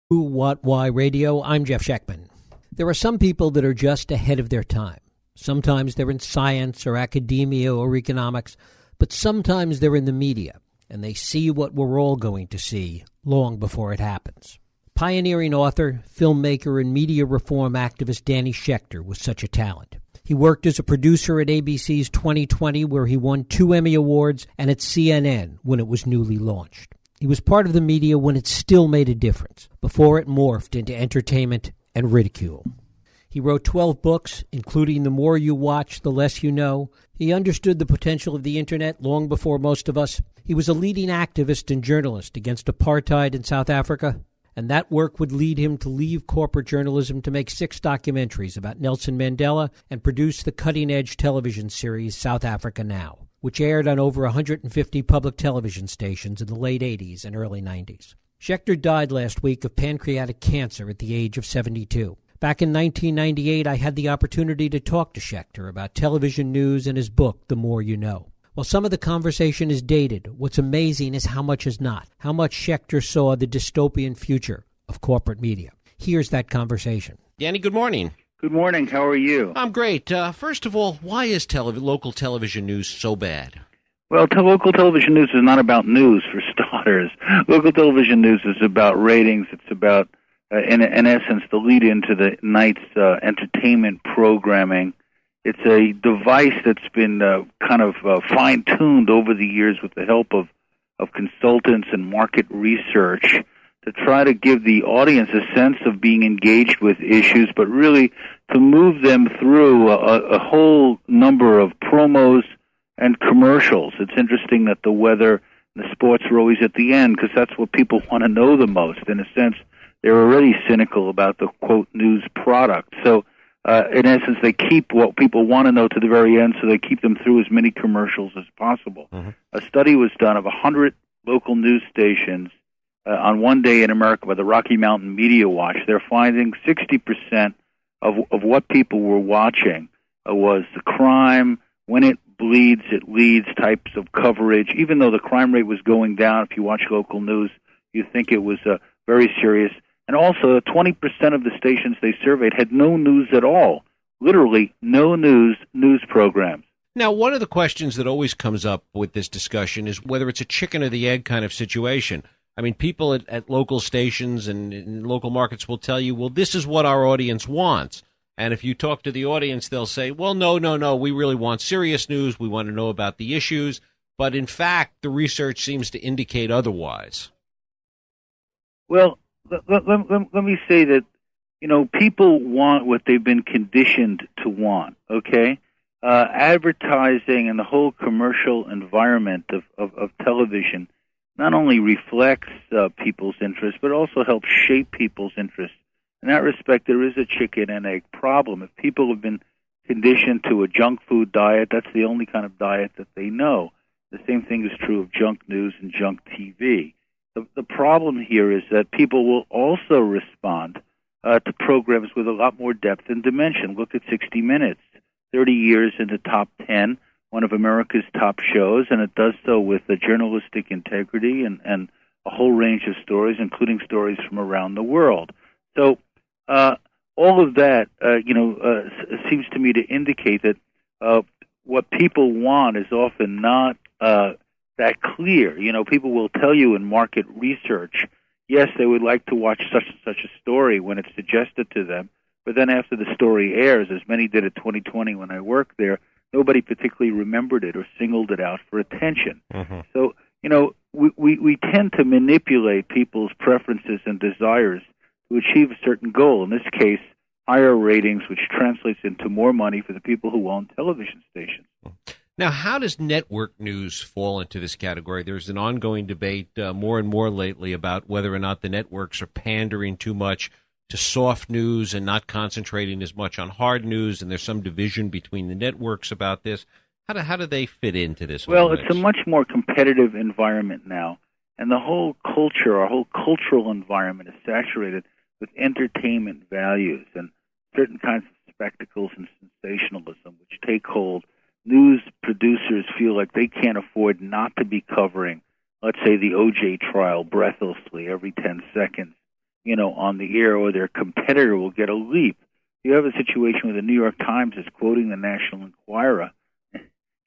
Who, What, Why Radio. I'm Jeff Schechtman. There are some people that are just ahead of their time. Sometimes they're in science or academia or economics, but sometimes they're in the media, and they see what we're all going to see long before it happens. Pioneering author, filmmaker, and media reform activist Danny Schechter was such a talent. He worked as a producer at ABC's 2020, where he won 2 Emmy Awards, and at CNN when it was newly launched. He was part of the media when it still made a difference, before it morphed into entertainment and ridicule. He wrote 12 books, including The More You Watch, The Less You Know. He understood the potential of the Internet long before most of us. He was a leading activist and journalist against apartheid in South Africa, and that work would lead him to leave corporate journalism to make 6 documentaries about Nelson Mandela and produce the cutting-edge television series South Africa Now, which aired on over 150 public television stations in the late 80s and early 90s. Schechter died last week of pancreatic cancer at the age of 72. Back in 1998, I had the opportunity to talk to Schechter about television news and his book, The More You Know. While some of the conversation is dated, what's amazing is how much is not, how much Schechter saw the dystopian future of corporate media. Here's that conversation. Danny, good morning. Good morning. How are you? I'm great. First of all, why is local television news so bad? Well, local television news is not about news, for starters. Local television news is about ratings. It's about, in essence, the lead into the night's entertainment programming. It's a device that's been fine-tuned over the years with the help of consultants and market research to try to give the audience a sense of being engaged with issues, but really to move them through a whole number of promos and commercials. It's interesting that the weather and the sports are always at the end because that's what people want to know the most. In a sense, they're already cynical about the, quote, news product. So, in essence, they keep what people want to know to the very end, so they keep them through as many commercials as possible. Mm-hmm. A study was done of 100 local news stations on one day in America by the Rocky Mountain Media Watch. They're finding 60% of what people were watching was the crime, when it bleeds, it leads types of coverage. Even though the crime rate was going down, if you watch local news, you think it was very serious. And also, 20% of the stations they surveyed had no news at all, literally no news programs. Now, one of the questions that always comes up with this discussion is whether it's a chicken or the egg kind of situation. I mean, people at local stations and in local markets will tell you, well, this is what our audience wants. And if you talk to the audience, they'll say, well, no, we really want serious news. We want to know about the issues. But in fact, the research seems to indicate otherwise. Well, let me say that, people want what they've been conditioned to want, okay? Advertising and the whole commercial environment of television not only reflects people's interests, but also helps shape people's interests. In that respect, there is a chicken and egg problem. If people have been conditioned to a junk food diet, that's the only kind of diet that they know. The same thing is true of junk news and junk TV. The problem here is that people will also respond to programs with a lot more depth and dimension. Look at 60 Minutes, 30 years into top 10, one of America's top shows, and it does so with the journalistic integrity and a whole range of stories, including stories from around the world. So all of that, seems to me to indicate that what people want is often not that clear. People will tell you in market research, yes, they would like to watch such and such a story when it's suggested to them, but then after the story airs, as many did at 2020 when I worked there, nobody particularly remembered it or singled it out for attention. Mm-hmm. So, we tend to manipulate people's preferences and desires to achieve a certain goal. In this case, higher ratings, which translates into more money for the people who own television stations. Now, how does network news fall into this category? There's an ongoing debate more and more lately about whether or not the networks are pandering too much to soft news and not concentrating as much on hard news, and there's some division between the networks about this. How do they fit into this? Well, it's a much more competitive environment now, and the whole culture, our whole cultural environment is saturated with entertainment values and certain kinds of spectacles and sensationalism which take hold. News producers feel like they can't afford not to be covering, let's say, the O.J. trial breathlessly every 10 seconds. on the air, or their competitor will get a leap. You have a situation where the New York Times is quoting the National Enquirer,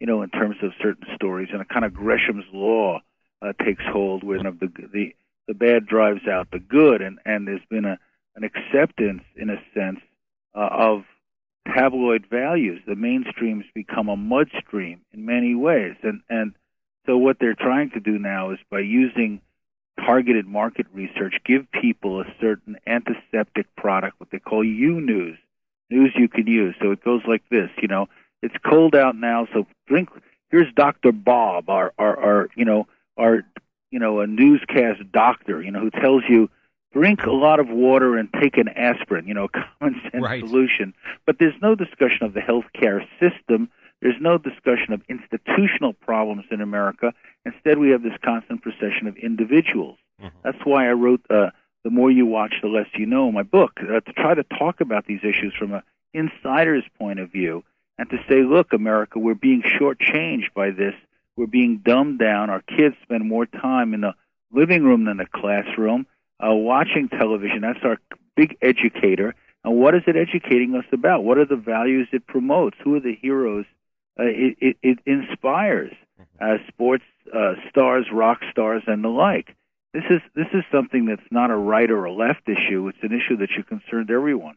in terms of certain stories, and a kind of Gresham's law takes hold, where the bad drives out the good, and there's been an acceptance, in a sense, of tabloid values. The mainstream's become a mudstream in many ways, and so what they're trying to do now is, by using targeted market research, give people a certain antiseptic product, what they call news you can use. So it goes like this, it's cold out now, so drink. Here's Dr. Bob, our a newscast doctor, who tells you drink a lot of water and take an aspirin, common sense solution. But there's no discussion of the healthcare system. There's no discussion of institutional problems in America. Instead, we have this constant procession of individuals. Mm-hmm. That's why I wrote The More You Watch, the Less You Know, in my book, to try to talk about these issues from an insider's point of view, and to say, look, America, we're being shortchanged by this. We're being dumbed down. Our kids spend more time in the living room than the classroom, watching television. That's our big educator. And what is it educating us about? What are the values it promotes? Who are the heroes it inspires? Sports stars, rock stars, and the like. This is something that's not a right or a left issue. It's an issue that should concern everyone.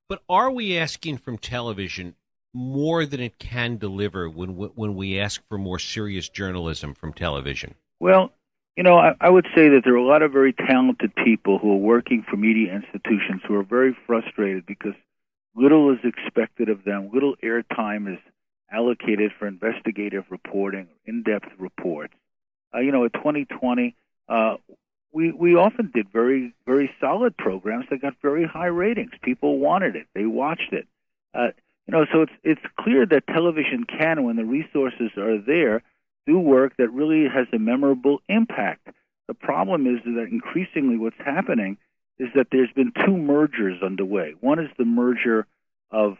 But are we asking from television more than it can deliver when we ask for more serious journalism from television? Well, I would say that there are a lot of very talented people who are working for media institutions who are very frustrated because little is expected of them, little airtime is allocated for investigative reporting, in-depth reports. At 2020, we often did very, very solid programs that got very high ratings. People wanted it. They watched it. So it's clear that television can, when the resources are there, do work that really has a memorable impact. The problem is that increasingly what's happening is that there's been two mergers underway. One is the merger of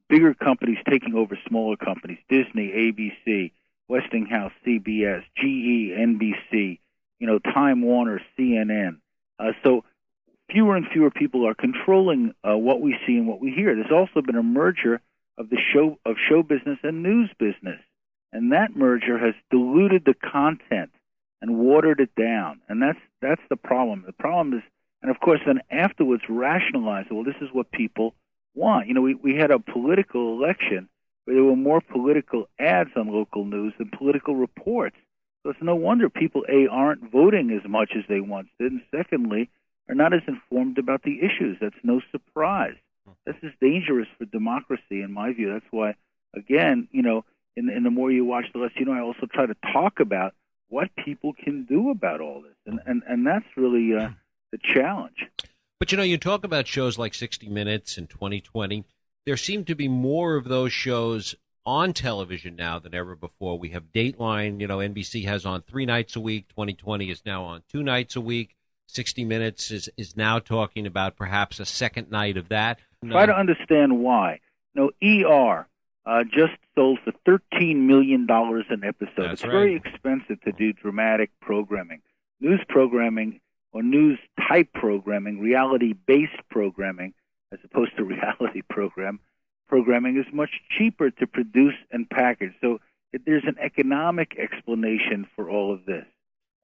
bigger companies taking over smaller companies, Disney, ABC, Westinghouse, CBS, GE, NBC, Time Warner, CNN. So fewer and fewer people are controlling what we see and what we hear. There's also been a merger of show business and news business, and that merger has diluted the content and watered it down. And that's the problem. The problem is, and of course, then afterwards rationalize. Well, this is what people want. We had a political election where there were more political ads on local news than political reports. So it's no wonder people, A, aren't voting as much as they once did, and secondly, are not as informed about the issues. That's no surprise. This is dangerous for democracy, in my view. That's why, again, in The More You Watch, the Less You Know, I also try to talk about what people can do about all this, and that's really the challenge. But, you talk about shows like 60 Minutes and 2020. There seem to be more of those shows on television now than ever before. We have Dateline, NBC has on 3 nights a week. 2020 is now on 2 nights a week. 60 Minutes is now talking about perhaps a second night of that. Try to understand why. ER just sold for $13 million an episode. That's it's very expensive to do dramatic programming. News programming or news-type programming, reality-based programming, as opposed to reality programming is much cheaper to produce and package. So there's an economic explanation for all of this.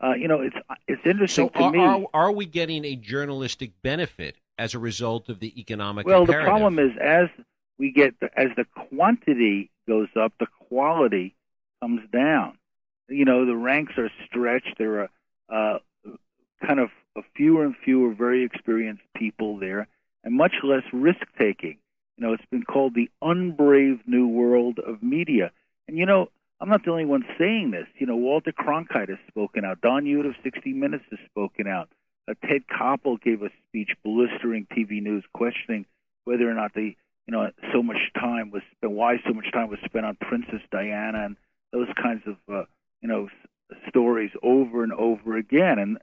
It's interesting to me. Are we getting a journalistic benefit as a result of the economic imperative? Well, the problem is as the quantity goes up, the quality comes down. The ranks are stretched. There are kind of fewer and fewer very experienced people there, and much less risk-taking. It's been called the unbrave new world of media. And, I'm not the only one saying this. Walter Cronkite has spoken out. Don Youth of 60 Minutes has spoken out. Ted Koppel gave a speech blistering TV news, questioning whether or not why so much time was spent on Princess Diana and those kinds of, stories over and over again. And,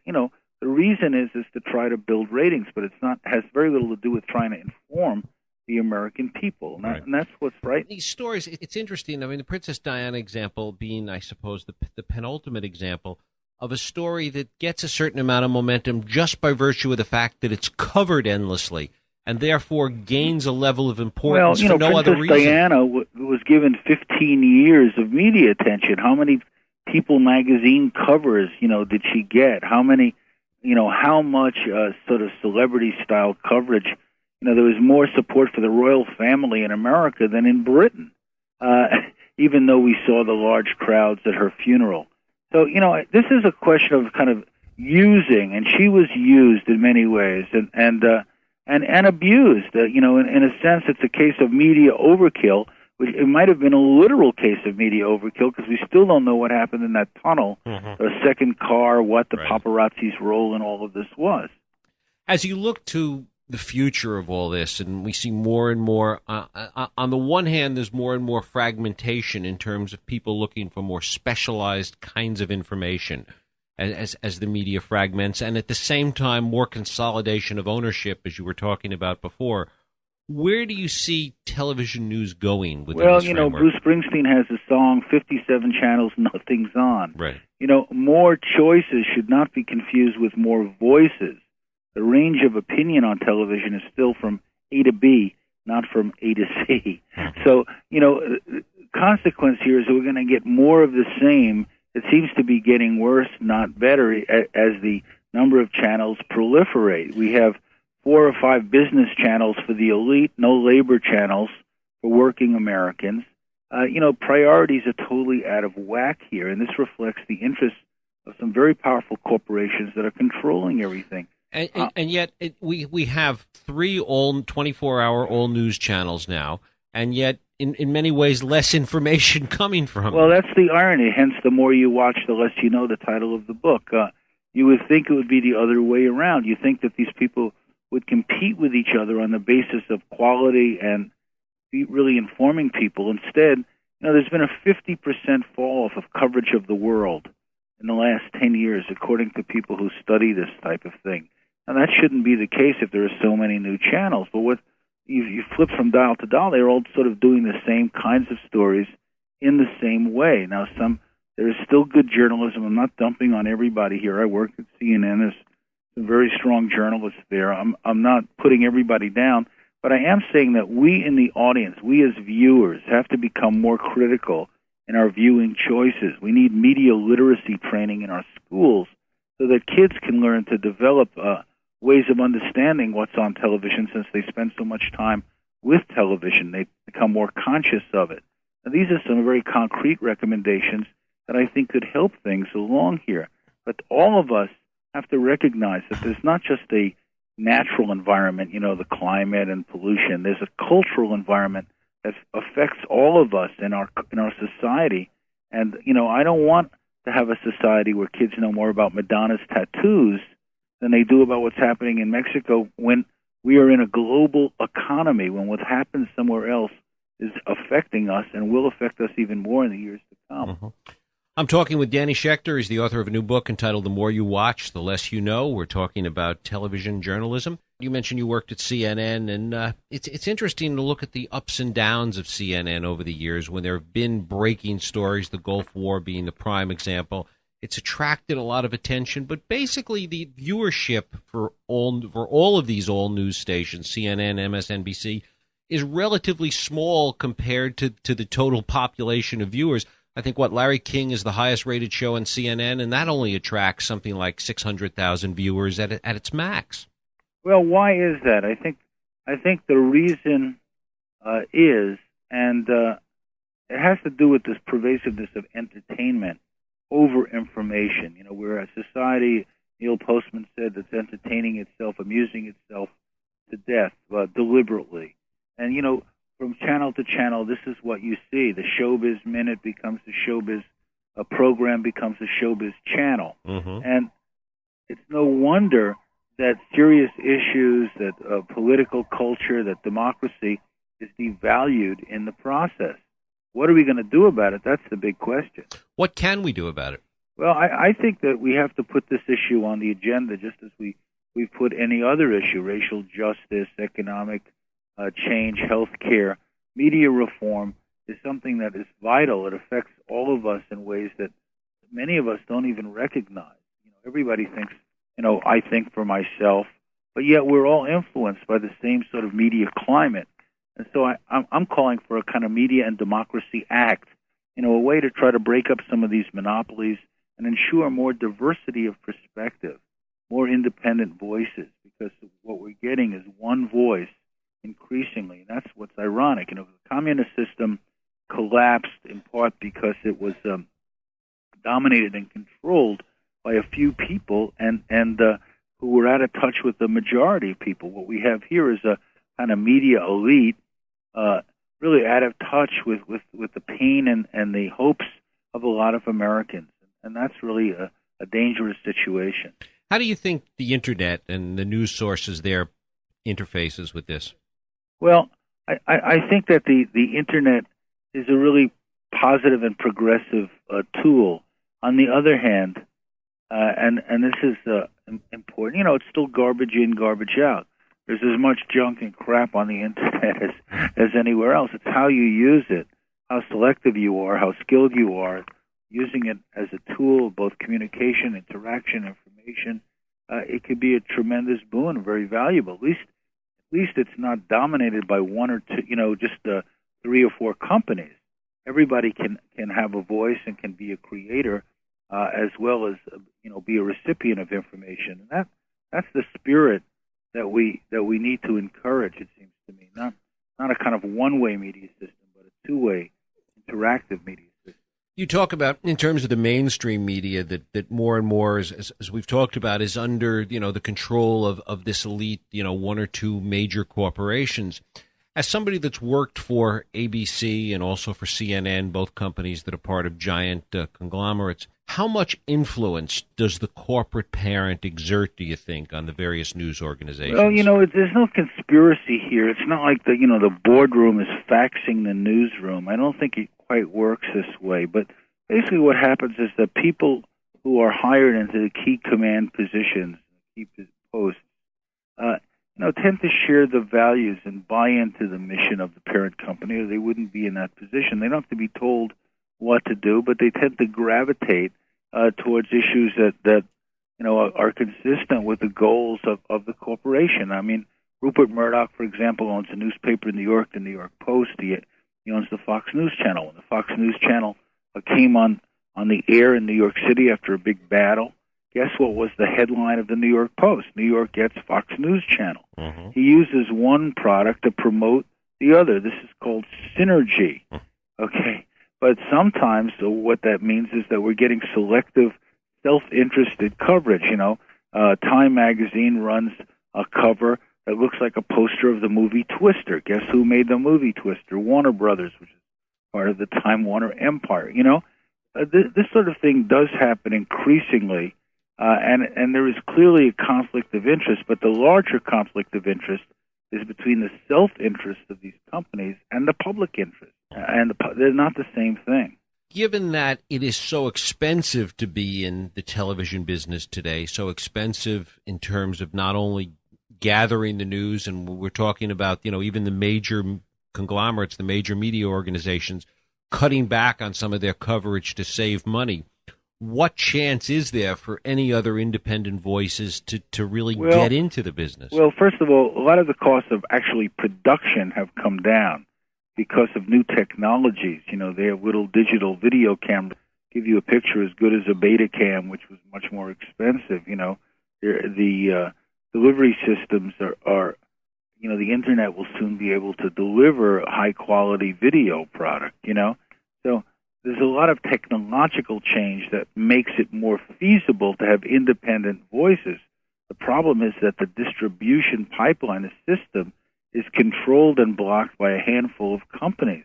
the reason is to try to build ratings, but has very little to do with trying to inform the American people. And that's what's right. These stories, it's interesting. I mean, the Princess Diana example being, I suppose, the penultimate example. of a story that gets a certain amount of momentum just by virtue of the fact that it's covered endlessly and therefore gains a level of importance for no other reason. Princess Diana was given 15 years of media attention. How many People magazine covers, did she get? How many, how much sort of celebrity-style coverage? There was more support for the royal family in America than in Britain, even though we saw the large crowds at her funeral. So, this is a question of kind of using, and she was used in many ways, and abused. In a sense, it's a case of media overkill. Which it might have been a literal case of media overkill because we still don't know what happened in that tunnel, the second car, what the paparazzi's role in all of this was. As you look to the future of all this, and we see more and more, on the one hand, there's more and more fragmentation in terms of people looking for more specialized kinds of information as the media fragments, and at the same time, more consolidation of ownership, as you were talking about before. Where do you see television news going with this framework? Bruce Springsteen has a song, 57 channels, nothing's on. Right. More choices should not be confused with more voices. The range of opinion on television is still from A to B, not from A to C. So, consequence here is that we're going to get more of the same. It seems to be getting worse, not better, as the number of channels proliferate. We have 4 or 5 business channels for the elite, no labor channels for working Americans. Priorities are totally out of whack here, and this reflects the interests of some very powerful corporations that are controlling everything. And yet we have 3 all 24-hour all news channels now, and yet in many ways less information coming from them. Well, that's the irony. Hence, the more you watch, the less you know, the title of the book. You would think it would be the other way around. You think that these people would compete with each other on the basis of quality and be really informing people. Instead, there's been a 50% fall off of coverage of the world in the last 10 years, according to people who study this type of thing. And that shouldn't be the case if there are so many new channels. But what you flip from dial to dial, they're all sort of doing the same kinds of stories in the same way. Now, there is still good journalism. I'm not dumping on everybody here. I work at CNN. There's some very strong journalists there. I'm not putting everybody down, but I am saying that we in the audience, we as viewers, have to become more critical in our viewing choices. We need media literacy training in our schools so that kids can learn to develop ways of understanding what's on television since they spend so much time with television. They become more conscious of it. And these are some very concrete recommendations that I think could help things along here. But all of us have to recognize that there's not just a natural environment, the climate and pollution. There's a cultural environment that affects all of us in our society. And, I don't want to have a society where kids know more about Madonna's tattoos than they do about what's happening in Mexico when we are in a global economy, when what happens somewhere else is affecting us and will affect us even more in the years to come. Mm-hmm. I'm talking with Danny Schechter. He's the author of a new book entitled The More You Watch, The Less You Know. We're talking about television journalism. You mentioned you worked at CNN, and it's interesting to look at the ups and downs of CNN over the years when there have been breaking stories, the Gulf War being the prime example. It's attracted a lot of attention, but basically the viewership for all of these all-news stations, CNN, MSNBC, is relatively small compared to the total population of viewers. I think Larry King is the highest rated show on CNN, and that only attracts something like 600,000 viewers at its max. Well, why is that? I think the reason is, and it has to do with this pervasiveness of entertainment over information. We're a society, Neil Postman said, that's entertaining itself, amusing itself to death deliberately. And, from channel to channel, this is what you see. The Showbiz Minute becomes the Showbiz program, becomes the Showbiz channel. Mm-hmm. And it's no wonder that serious issues, that political culture, that democracy is devalued in the process. What are we going to do about it? That's the big question. What can we do about it? Well, I think that we have to put this issue on the agenda just as we've put any other issue, racial justice, economic change, health care. Media reform is something that is vital. It affects all of us in ways that many of us don't even recognize. Everybody thinks, I think for myself, but yet we're all influenced by the same sort of media climate. And so I'm calling for a kind of Media and Democracy Act, a way to try to break up some of these monopolies and ensure more diversity of perspective, more independent voices, because what we're getting is one voice increasingly. And that's what's ironic. The communist system collapsed in part because it was dominated and controlled by a few people and who were out of touch with the majority of people. What we have here is a kind of media elite really out of touch with the pain and the hopes of a lot of Americans. And that's really a dangerous situation. How do you think the Internet and the news sources there interfaces with this? Well, I think that the Internet is a really positive and progressive tool. On the other hand, and this is important, it's still garbage in, garbage out. There's as much junk and crap on the Internet as anywhere else. It's how you use it, how selective you are, how skilled you are, using it as a tool of both communication, interaction, information. It could be a tremendous boon, very valuable. At least it's not dominated by one or two, just 3 or 4 companies. Everybody can have a voice and can be a creator, as well as be a recipient of information. And that's the spirit that we need to encourage. It seems to me, not a kind of one-way media system, but a two-way interactive media system. You talk about, in terms of the mainstream media, that more and more, as we've talked about, is under the control of this elite, 1 or 2 major corporations. As somebody that's worked for ABC and also for CNN, both companies that are part of giant conglomerates, how much influence does the corporate parent exert, do you think, on the various news organizations? Well, there's no conspiracy here. It's not like the boardroom is faxing the newsroom. I don't think it quite works this way. But basically what happens is that people who are hired into the key command positions, key posts, tend to share the values and buy into the mission of the parent company, or they wouldn't be in that position. They don't have to be told what to do, but they tend to gravitate towards issues that are consistent with the goals of the corporation. I mean, Rupert Murdoch, for example, owns a newspaper in New York, the New York Post. He owns the Fox News Channel. When the Fox News Channel came on the air in New York City after a big battle, guess what was the headline of the New York Post? New York gets Fox News Channel. Mm-hmm. He uses one product to promote the other. This is called synergy. Okay? But sometimes what that means is that we're getting selective, self-interested coverage. Time magazine runs a cover that looks like a poster of the movie Twister. Guess who made the movie Twister? Warner Brothers, which is part of the Time Warner empire. This sort of thing does happen increasingly. And there is clearly a conflict of interest, but the larger conflict of interest is between the self-interest of these companies and the public interest. And they're not the same thing. Given that it is so expensive to be in the television business today, so expensive in terms of not only gathering the news, and we're talking about, even the major conglomerates, the major media organizations, cutting back on some of their coverage to save money. What chance is there for any other independent voices to really get into the business? Well, first of all, a lot of the costs of actually production have come down because of new technologies. They have little digital video cameras give you a picture as good as a Betacam, which was much more expensive. The delivery systems are the Internet will soon be able to deliver a high-quality video product, So there's a lot of technological change that makes it more feasible to have independent voices. The problem is that the distribution pipeline, the system, is controlled and blocked by a handful of companies.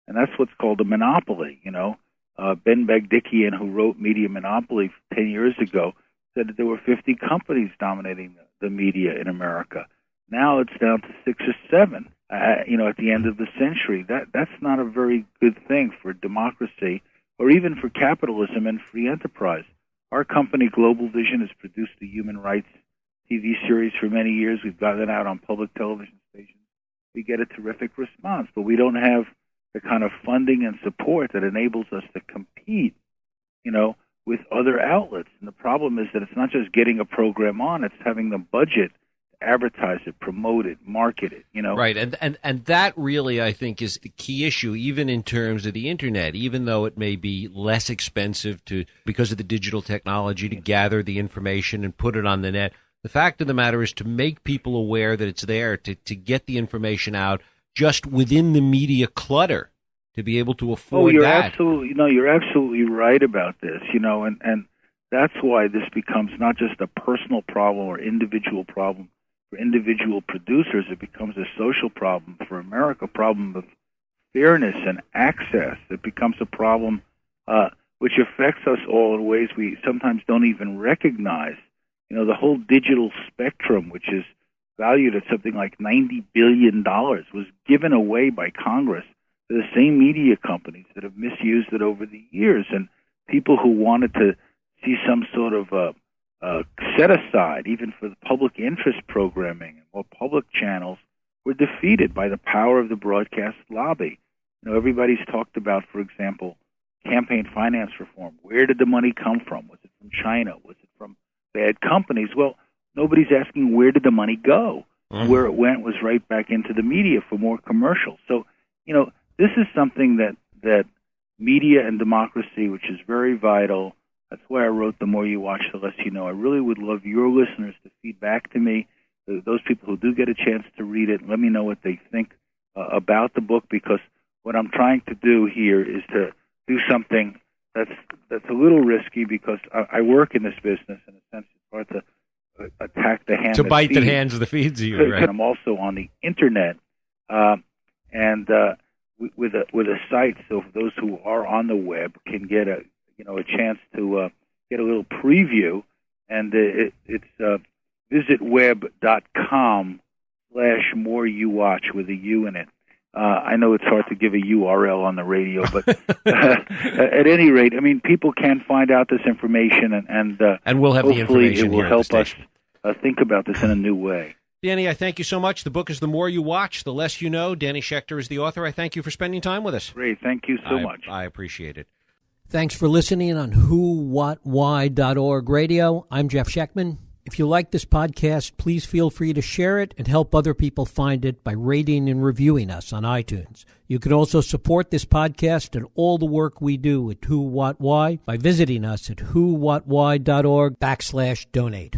And that's what's called a monopoly. Ben Bagdikian, who wrote Media Monopoly 10 years ago, said that there were 50 companies dominating the media in America. Now it's down to 6 or 7. At the end of the century. That's not a very good thing for democracy or even for capitalism and free enterprise. Our company, Global Vision, has produced a human rights TV series for many years. We've gotten it out on public television stations. We get a terrific response, but we don't have the kind of funding and support that enables us to compete, with other outlets. And the problem is that it's not just getting a program on, it's having the budget to advertise it, promote it, market it, Right, and that really, I think, is the key issue, even in terms of the Internet, even though it may be less expensive because of the digital technology to gather the information and put it on the net. The fact of the matter is to make people aware that it's there, to get the information out just within the media clutter, to be able to afford that. You're absolutely right about this, and that's why this becomes not just a personal problem or individual problem for individual producers. It becomes a social problem for America, a problem of fairness and access. It becomes a problem which affects us all in ways we sometimes don't even recognize. The whole digital spectrum, which is valued at something like $90 billion, was given away by Congress to the same media companies that have misused it over the years. And people who wanted to see some sort of set aside, even for the public interest programming and more public channels, were defeated by the power of the broadcast lobby. Everybody's talked about, for example, campaign finance reform. Where did the money come from? Was it from China? Was it from bad companies? Well, nobody's asking where did the money go. Where it went was right back into the media for more commercials. So, this is something that media and democracy, which is very vital. That's why I wrote The More You Watch, the Less You Know. I really would love your listeners to feed back to me, those people who do get a chance to read it, and let me know what they think about the book, because what I'm trying to do here is to do something that's a little risky, because I work in this business. In a sense, it's hard to attack the hand to bite the hands that feeds you. Right? I'm also on the internet, and with a site, so those who are on the web can get a chance to get a little preview, and it's visitweb.com/moreyouwatch with a U in it. I know it's hard to give a URL on the radio, but at any rate, people can find out this information, and we'll have the information it will help us think about this in a new way. Danny, I thank you so much. The book is The More You Watch, The Less You Know. Danny Schechter is the author. I thank you for spending time with us. Great. Thank you so much. I appreciate it. Thanks for listening on whowhatwhy.org radio. I'm Jeff Schechtman. If you like this podcast, please feel free to share it and help other people find it by rating and reviewing us on iTunes. You can also support this podcast and all the work we do at Who, What, Why by visiting us at whowhatwhy.org/donate.